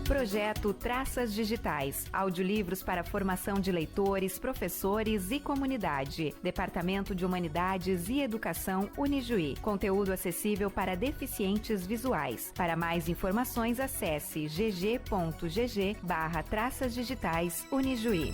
Projeto Traças Digitais. Audiolivros para formação de leitores, professores e comunidade. Departamento de Humanidades e Educação Unijuí. Conteúdo acessível para deficientes visuais. Para mais informações, acesse gg.gg/traças digitais Unijuí.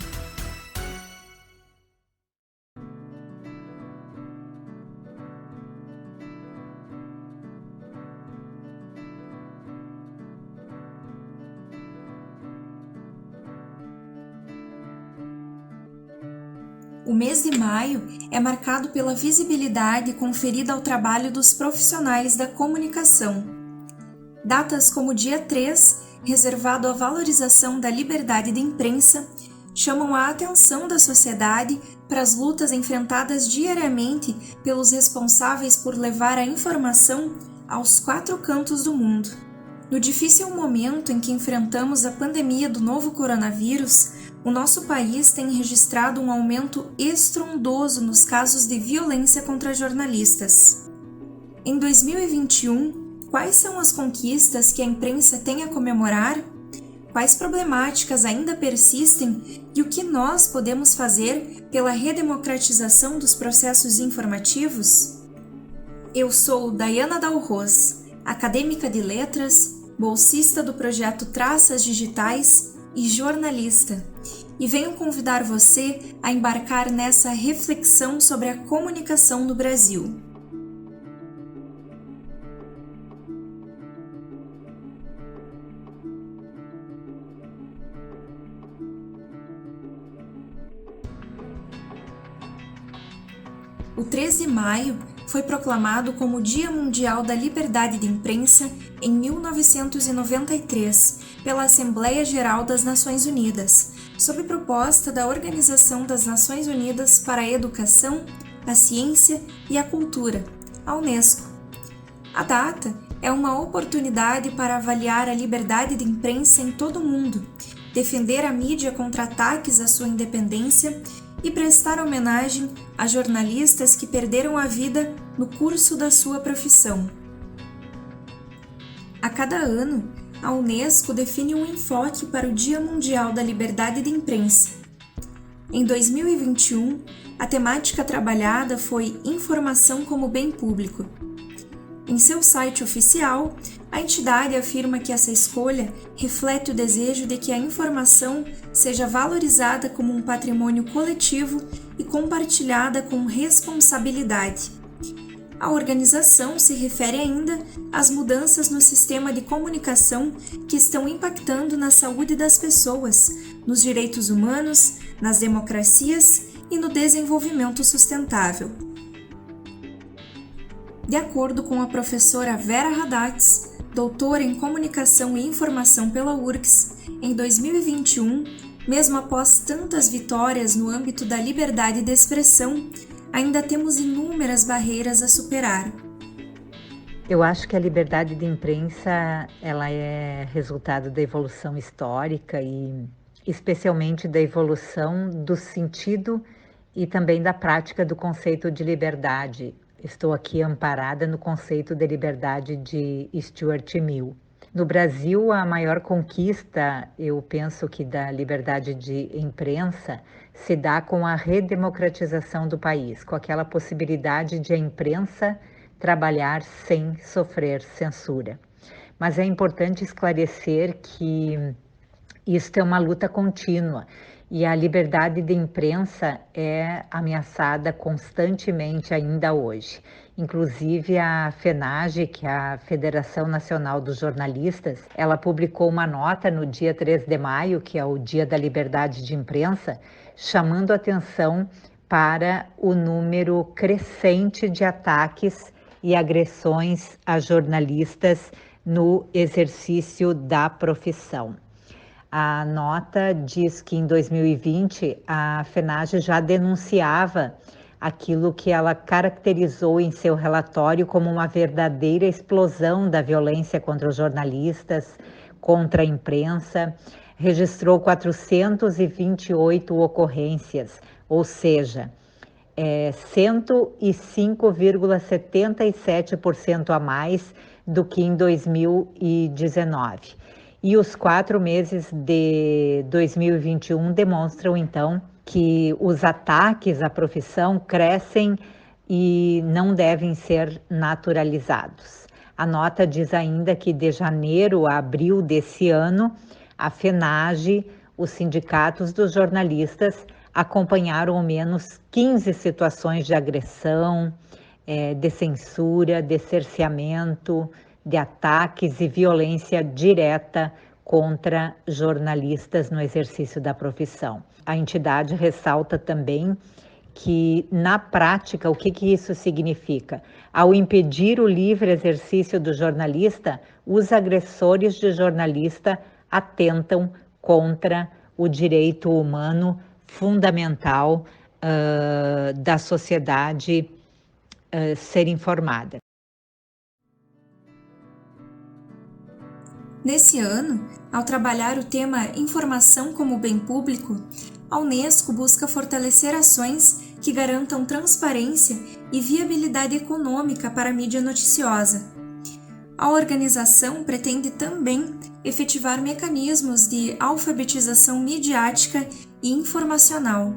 O mês de maio é marcado pela visibilidade conferida ao trabalho dos profissionais da comunicação. Datas como o dia 3, reservado à valorização da liberdade de imprensa, chamam a atenção da sociedade para as lutas enfrentadas diariamente pelos responsáveis por levar a informação aos 4 cantos do mundo. No difícil momento em que enfrentamos a pandemia do novo coronavírus, o nosso país tem registrado um aumento estrondoso nos casos de violência contra jornalistas. Em 2021, quais são as conquistas que a imprensa tem a comemorar? Quais problemáticas ainda persistem e o que nós podemos fazer pela redemocratização dos processos informativos? Eu sou Dayana Dalros, acadêmica de letras, bolsista do projeto Traças Digitais e jornalista, e venho convidar você a embarcar nessa reflexão sobre a comunicação no Brasil. O 3 de maio foi proclamado como Dia Mundial da Liberdade de Imprensa em 1993 pela Assembleia Geral das Nações Unidas, sob proposta da Organização das Nações Unidas para a Educação, a Ciência e a Cultura, a Unesco. A data é uma oportunidade para avaliar a liberdade de imprensa em todo o mundo, defender a mídia contra ataques à sua independência e prestar homenagem a jornalistas que perderam a vida no curso da sua profissão. A cada ano, a Unesco define um enfoque para o Dia Mundial da Liberdade de Imprensa. Em 2021, a temática trabalhada foi Informação como Bem Público. Em seu site oficial, a entidade afirma que essa escolha reflete o desejo de que a informação seja valorizada como um patrimônio coletivo e compartilhada com responsabilidade. A organização se refere ainda às mudanças no sistema de comunicação que estão impactando na saúde das pessoas, nos direitos humanos, nas democracias e no desenvolvimento sustentável. De acordo com a professora Vera Raddatz, doutora em Comunicação e Informação pela URGS, em 2021, mesmo após tantas vitórias no âmbito da liberdade de expressão, ainda temos inúmeras barreiras a superar. Eu acho que a liberdade de imprensa ela é resultado da evolução histórica e especialmente da evolução do sentido e também da prática do conceito de liberdade. Estou aqui amparada no conceito de liberdade de Stuart Mill. No Brasil, a maior conquista, eu penso que da liberdade de imprensa, se dá com a redemocratização do país, com aquela possibilidade de a imprensa trabalhar sem sofrer censura. Mas é importante esclarecer que isto é uma luta contínua e a liberdade de imprensa é ameaçada constantemente ainda hoje. Inclusive a FENAGE, que é a Federação Nacional dos Jornalistas, ela publicou uma nota no dia 3 de maio, que é o Dia da Liberdade de Imprensa, chamando atenção para o número crescente de ataques e agressões a jornalistas no exercício da profissão. A nota diz que em 2020 a FENAGE já denunciava aquilo que ela caracterizou em seu relatório como uma verdadeira explosão da violência contra os jornalistas, contra a imprensa, registrou 428 ocorrências, ou seja, 105,77% a mais do que em 2019. E os 4 meses de 2021 demonstram, então, que os ataques à profissão crescem e não devem ser naturalizados. A nota diz ainda que de janeiro a abril desse ano, a FENAGE, os sindicatos dos jornalistas, acompanharam ao menos 15 situações de agressão, de censura, de cerceamento, de ataques e violência direta contra jornalistas no exercício da profissão. A entidade ressalta também que, na prática, o que isso significa? Ao impedir o livre exercício do jornalista, os agressores de jornalista atentam contra o direito humano fundamental da sociedade ser informada. Nesse ano, ao trabalhar o tema Informação como Bem Público, a Unesco busca fortalecer ações que garantam transparência e viabilidade econômica para a mídia noticiosa. A organização pretende também efetivar mecanismos de alfabetização midiática e informacional.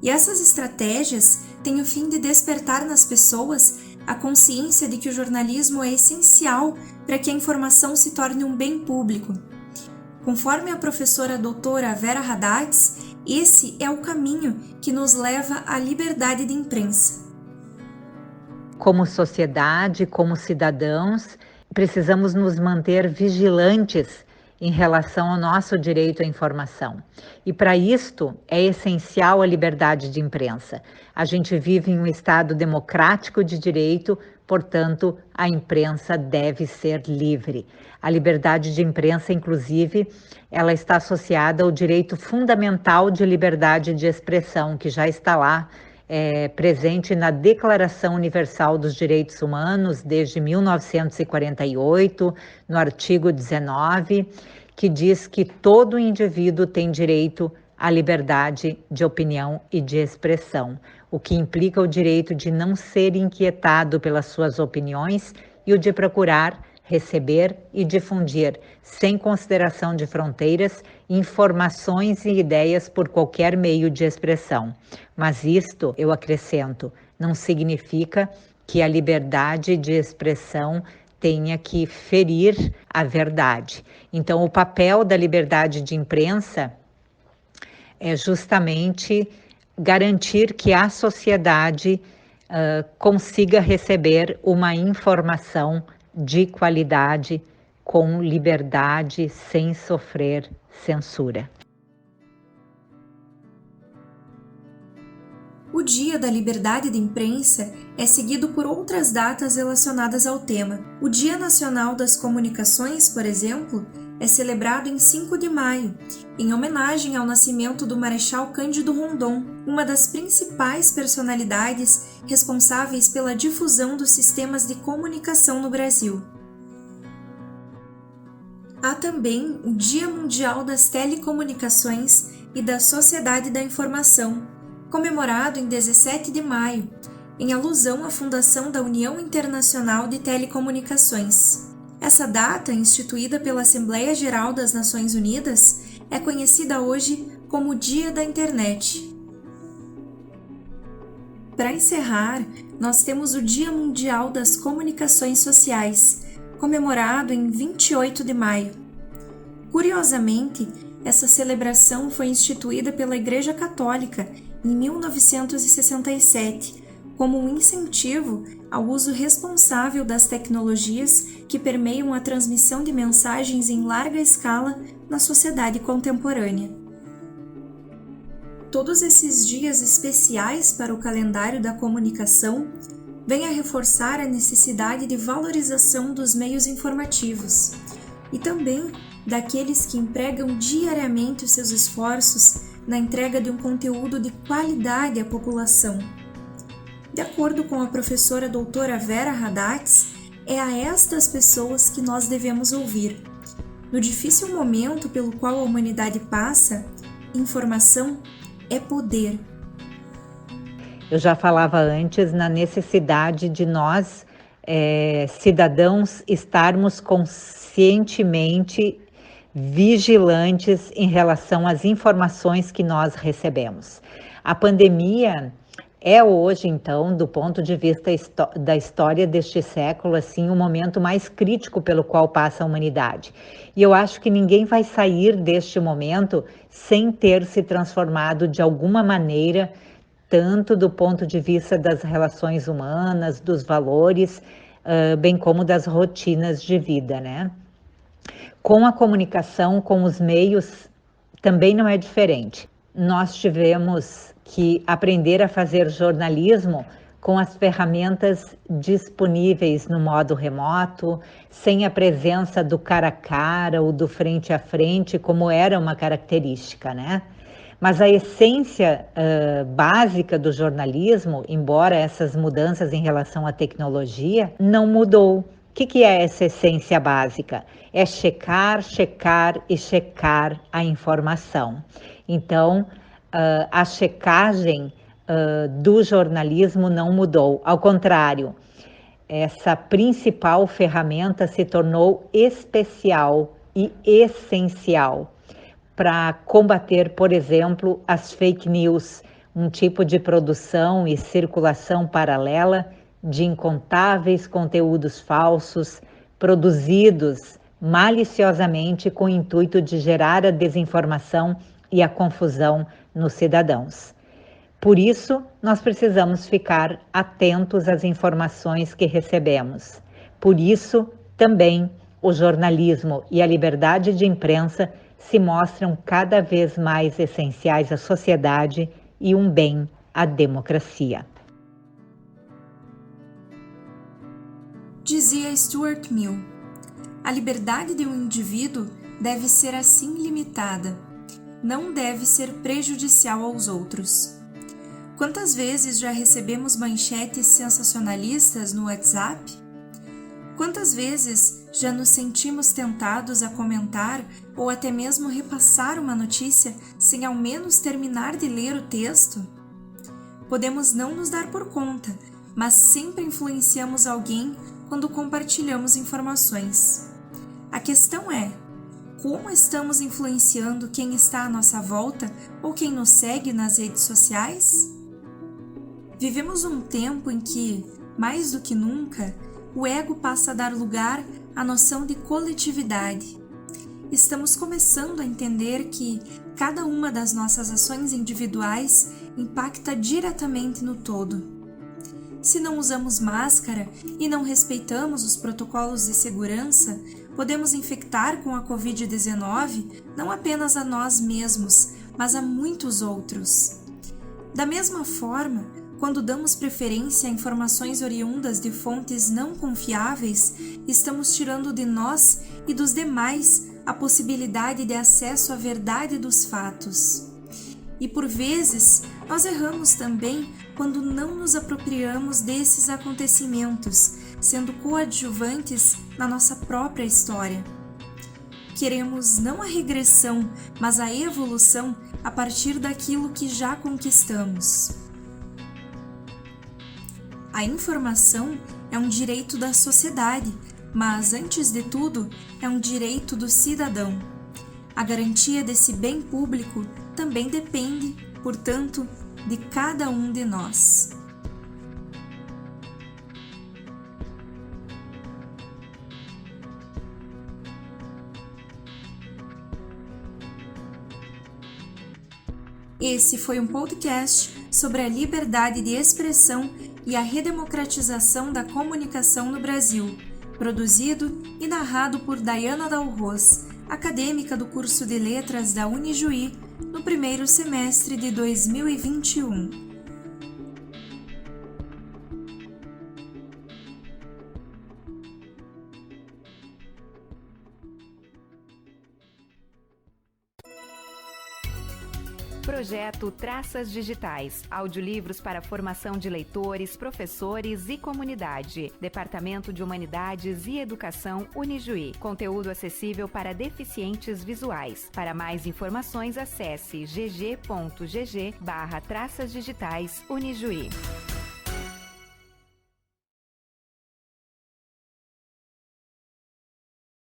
E essas estratégias têm o fim de despertar nas pessoas a consciência de que o jornalismo é essencial para que a informação se torne um bem público. Conforme a professora doutora Vera Raddatz, esse é o caminho que nos leva à liberdade de imprensa. Como sociedade, como cidadãos, precisamos nos manter vigilantes em relação ao nosso direito à informação. E para isto é essencial a liberdade de imprensa. A gente vive em um Estado democrático de direito, portanto, a imprensa deve ser livre. A liberdade de imprensa, inclusive, ela está associada ao direito fundamental de liberdade de expressão, que já está lá, presente na Declaração Universal dos Direitos Humanos desde 1948, no artigo 19, que diz que todo indivíduo tem direito à liberdade de opinião e de expressão, o que implica o direito de não ser inquietado pelas suas opiniões e o de procurar, receber e difundir, sem consideração de fronteiras, informações e ideias por qualquer meio de expressão. Mas isto, eu acrescento, não significa que a liberdade de expressão tenha que ferir a verdade. Então, o papel da liberdade de imprensa é justamente garantir que a sociedade consiga receber uma informação de qualidade, com liberdade, sem sofrer censura. O Dia da Liberdade de Imprensa é seguido por outras datas relacionadas ao tema. O Dia Nacional das Comunicações, por exemplo, é celebrado em 5 de maio, em homenagem ao nascimento do Marechal Cândido Rondon, uma das principais personalidades responsáveis pela difusão dos sistemas de comunicação no Brasil. Há também o Dia Mundial das Telecomunicações e da Sociedade da Informação, comemorado em 17 de maio, em alusão à fundação da União Internacional de Telecomunicações. Essa data, instituída pela Assembleia Geral das Nações Unidas, é conhecida hoje como Dia da Internet. Para encerrar, nós temos o Dia Mundial das Comunicações Sociais, comemorado em 28 de maio. Curiosamente, essa celebração foi instituída pela Igreja Católica em 1967, como um incentivo ao uso responsável das tecnologias que permeiam a transmissão de mensagens em larga escala na sociedade contemporânea. Todos esses dias especiais para o calendário da comunicação vêm a reforçar a necessidade de valorização dos meios informativos e também daqueles que empregam diariamente os seus esforços na entrega de um conteúdo de qualidade à população. De acordo com a professora doutora Vera Raddatz, é a estas pessoas que nós devemos ouvir. No difícil momento pelo qual a humanidade passa, informação é poder. Eu já falava antes na necessidade de nós, cidadãos, estarmos conscientemente vigilantes em relação às informações que nós recebemos. A pandemia é hoje, então, do ponto de vista da história deste século, assim, o momento mais crítico pelo qual passa a humanidade. E eu acho que ninguém vai sair deste momento sem ter se transformado de alguma maneira, tanto do ponto de vista das relações humanas, dos valores, bem como das rotinas de vida, né? Com a comunicação, com os meios, também não é diferente. Nós tivemos que aprender a fazer jornalismo com as ferramentas disponíveis no modo remoto, sem a presença do cara a cara ou do frente a frente, como era uma característica, né? Mas a essência básica do jornalismo, embora essas mudanças em relação à tecnologia, não mudou. O que é essa essência básica? É checar, checar e checar a informação. Então, a checagem do jornalismo não mudou. Ao contrário, essa principal ferramenta se tornou especial e essencial para combater, por exemplo, as fake news, um tipo de produção e circulação paralela de incontáveis conteúdos falsos, produzidos maliciosamente com o intuito de gerar a desinformação e a confusão nos cidadãos. Por isso, nós precisamos ficar atentos às informações que recebemos. Por isso, também, o jornalismo e a liberdade de imprensa se mostram cada vez mais essenciais à sociedade e um bem à democracia. Dizia Stuart Mill: a liberdade de um indivíduo deve ser assim limitada, não deve ser prejudicial aos outros. Quantas vezes já recebemos manchetes sensacionalistas no WhatsApp? Quantas vezes já nos sentimos tentados a comentar ou até mesmo repassar uma notícia sem ao menos terminar de ler o texto? Podemos não nos dar por conta, mas sempre influenciamos alguém quando compartilhamos informações. A questão é: como estamos influenciando quem está à nossa volta ou quem nos segue nas redes sociais? Vivemos um tempo em que, mais do que nunca, o ego passa a dar lugar à noção de coletividade. Estamos começando a entender que cada uma das nossas ações individuais impacta diretamente no todo. Se não usamos máscara e não respeitamos os protocolos de segurança, podemos infectar com a Covid-19 não apenas a nós mesmos, mas a muitos outros. Da mesma forma, quando damos preferência a informações oriundas de fontes não confiáveis, estamos tirando de nós e dos demais a possibilidade de acesso à verdade dos fatos. E por vezes, nós erramos também quando não nos apropriamos desses acontecimentos, sendo coadjuvantes na nossa própria história. Queremos não a regressão, mas a evolução a partir daquilo que já conquistamos. A informação é um direito da sociedade, mas, antes de tudo, é um direito do cidadão. A garantia desse bem público também depende, portanto, de cada um de nós. Esse foi um podcast sobre a liberdade de expressão e a redemocratização da comunicação no Brasil, produzido e narrado por Dayana Dalros, acadêmica do curso de Letras da Unijuí, no primeiro semestre de 2021. Projeto Traças Digitais, audiolivros para formação de leitores, professores e comunidade. Departamento de Humanidades e Educação Unijuí. Conteúdo acessível para deficientes visuais. Para mais informações, acesse gg.gg/traçasdigitais Unijuí.